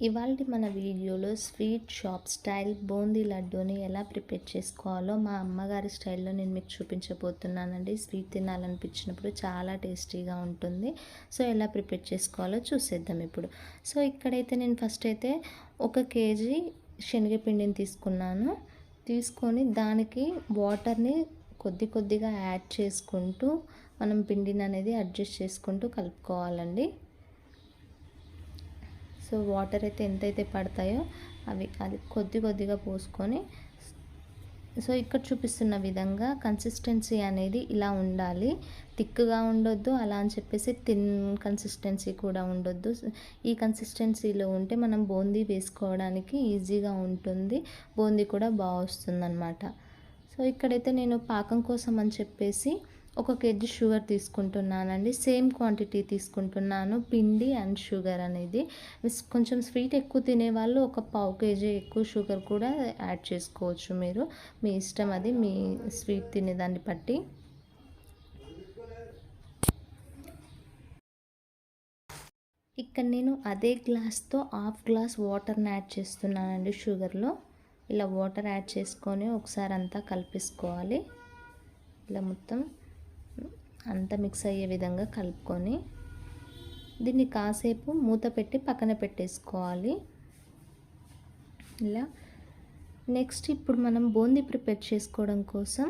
ఇవాల్టి మన వీడియోలో స్వీట్ షాప్ స్టైల్ బూందీ లడ్డూని ఎలా ప్రిపేర్ చేసుకోవాలో మా అమ్మగారి స్టైల్లో నేను మీకు చూపించబోతున్నానండి. స్వీట్ తినాలనిపించినప్పుడు చాలా టేస్టీగా ఉంటుంది. సో ఎలా ప్రిపేర్ చేసుకోవాలో చూసేద్దాం ఇప్పుడు. సో ఇక్కడైతే నేను ఫస్ట్ అయితే 1 కేజీ శనగపిండిని తీసుకొని దానికి వాటర్ని కొద్దిగా యాడ్ చేసుకుంటూ మనం పిండిని అనేది అడ్జస్ట్ చేసుకుంటూ కలుపుకోవాలండి. సో వాటర్ అయితే ఎంతైతే పడతాయో అది కొద్దిగా పోసుకొని, సో ఇక్కడ చూపిస్తున్న విధంగా కన్సిస్టెన్సీ అనేది ఇలా ఉండాలి. థిక్గా ఉండొద్దు, అలా అని చెప్పేసి థిన్ కన్సిస్టెన్సీ కూడా ఉండొద్దు. ఈ కన్సిస్టెన్సీలో ఉంటే మనం బూందీ వేసుకోవడానికి ఈజీగా ఉంటుంది, బూందీ కూడా బాగా వస్తుందన్నమాట. సో ఇక్కడైతే నేను పాకం కోసం అని చెప్పేసి 1 కేజీ షుగర్ తీసుకుంటున్నానండి. సేమ్ క్వాంటిటీ తీసుకుంటున్నాను, పిండి అండ్ షుగర్ అనేది. కొంచెం స్వీట్ ఎక్కువ తినేవాళ్ళు 1/2 కేజీ ఎక్కువ షుగర్ కూడా యాడ్ చేసుకోవచ్చు. మీరు మీ ఇష్టం, అది మీ స్వీట్ తినేదాన్ని బట్టి. ఇక్కడ నేను అదే గ్లాస్తో 1/2 గ్లాస్ వాటర్ని యాడ్ చేస్తున్నానండి షుగర్లో. ఇలా వాటర్ యాడ్ చేసుకొని ఒకసారి అంతా కలిపేసుకోవాలి. ఇలా మొత్తం అంతా మిక్స్ అయ్యే విధంగా కలుపుకొని దీన్ని కాసేపు మూత పెట్టి పక్కన పెట్టేసుకోవాలి. ఇలా నెక్స్ట్ ఇప్పుడు మనం బూందీ ప్రిపేర్ చేసుకోవడం కోసం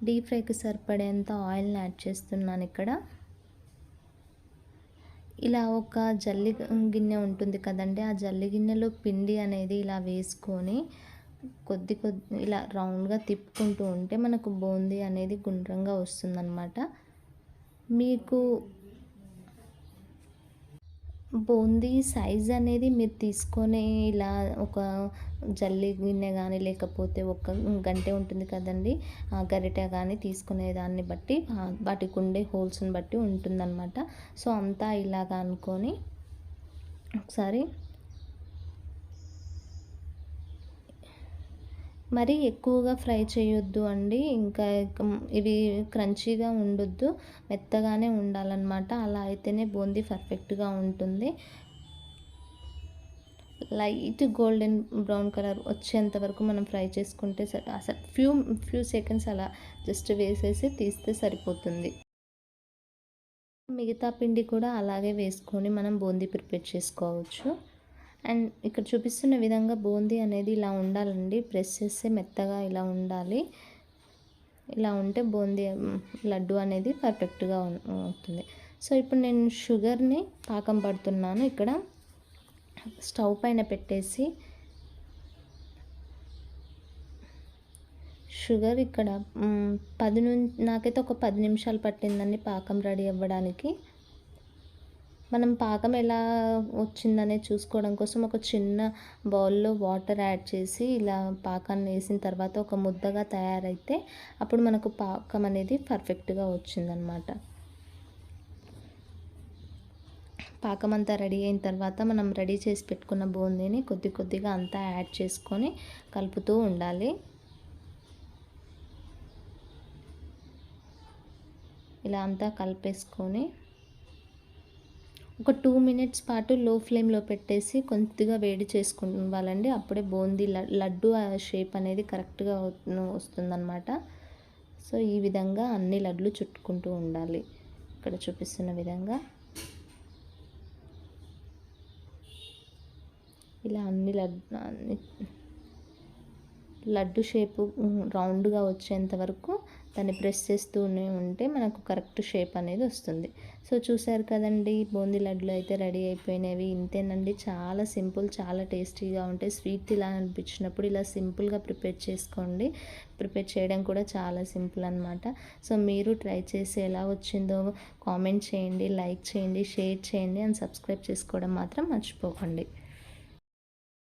డీప్ ఫ్రైకి సరిపడేంత ఆయిల్ని యాడ్ చేస్తున్నాను ఇక్కడ. ఇలా ఒక జల్లి గిన్నె ఉంటుంది కదండి, ఆ జల్లి గిన్నెలో పిండి అనేది ఇలా వేసుకొని కొద్ది ఇలా రౌండ్గా తిప్పుకుంటూ ఉంటే మనకు బూందీ అనేది గుండ్రంగా వస్తుందన్నమాట. మీకు బూందీ సైజ్ అనేది మీరు తీసుకొని ఇలా ఒక జల్లి గిన్నె కానీ లేకపోతే ఒక గంటె ఉంటుంది కదండి, ఆ గరిటె కానీ తీసుకునే దాన్ని బట్టి వాటికి ఉండే హోల్స్ని బట్టి ఉంటుందన్నమాట. సో అంతా ఇలాగా అనుకొని ఒకసారి మరీ ఎక్కువగా ఫ్రై చేయొద్దు అండి, ఇంకా ఇవి క్రంచీగా ఉండొద్దు, మెత్తగానే ఉండాలన్నమాట. అలా అయితేనే బూందీ పర్ఫెక్ట్గా ఉంటుంది. లైట్ గోల్డెన్ బ్రౌన్ కలర్ వచ్చేంత వరకు మనం ఫ్రై చేసుకుంటే అసలు ఫ్యూ సెకండ్స్ అలా జస్ట్ వేసేసి తీస్తే సరిపోతుంది. మిగతా పిండి కూడా అలాగే వేసుకొని మనం బూందీ ప్రిపేర్ చేసుకోవచ్చు. అండ్ ఇక్కడ చూపిస్తున్న విధంగా బూందీ అనేది ఇలా ఉండాలండి, ప్రెస్ చేస్తే మెత్తగా ఇలా ఉండాలి. ఇలా ఉంటే బూందీ లడ్డు అనేది పర్ఫెక్ట్గా అవుతుంది. సో ఇప్పుడు నేను షుగర్ని పాకం పడుతున్నాను. ఇక్కడ స్టవ్ పైన పెట్టేసి షుగర్ ఇక్కడ నాకైతే ఒక 10 నిమిషాలు పట్టిందండి పాకం రెడీ అవ్వడానికి. మనం పాకం ఎలా వచ్చిందనే చూసుకోవడం కోసం ఒక చిన్న బౌల్లో వాటర్ యాడ్ చేసి ఇలా పాకాన్ని వేసిన తర్వాత ఒక ముద్దగా తయారైతే అప్పుడు మనకు పాకం అనేది పర్ఫెక్ట్గా వచ్చిందనమాట. పాకం అంతా రెడీ అయిన తర్వాత మనం రెడీ చేసి పెట్టుకున్న బూందీని కొద్దిగా అంతా యాడ్ చేసుకొని కలుపుతూ ఉండాలి. ఇలా అంతా కలిపేసుకొని ఒక 2 మినిట్స్ పాటు లో ఫ్లేమ్లో పెట్టేసి కొద్దిగా వేడి చేసుకోవాలండి. అప్పుడే బూందీ లడ్డు షేప్ అనేది కరెక్ట్గా వస్తుందన్నమాట. సో ఈ విధంగా అన్ని లడ్లు చుట్టుకుంటూ ఉండాలి. ఇక్కడ చూపిస్తున్న విధంగా ఇలా అన్ని లడ్డు షేపు రౌండ్గా వచ్చేంత వరకు దాన్ని ప్రెస్ చేస్తూనే ఉంటే మనకు కరెక్ట్ షేప్ అనేది వస్తుంది. సో చూసారు కదండి, బూందీ లడ్డులు అయితే రెడీ అయిపోయినవి. ఇంతేనండి, చాలా సింపుల్, చాలా టేస్టీగా ఉంటాయి. స్వీట్ ఇలా అనిపించినప్పుడు ఇలా సింపుల్గా ప్రిపేర్ చేసుకోండి. ప్రిపేర్ చేయడం కూడా చాలా సింపుల్ అనమాట. సో మీరు ట్రై చేసి ఎలా వచ్చిందో కామెంట్ చేయండి, లైక్ చేయండి, షేర్ చేయండి అండ్ సబ్స్క్రైబ్ చేసుకోవడం మాత్రం మర్చిపోకండి.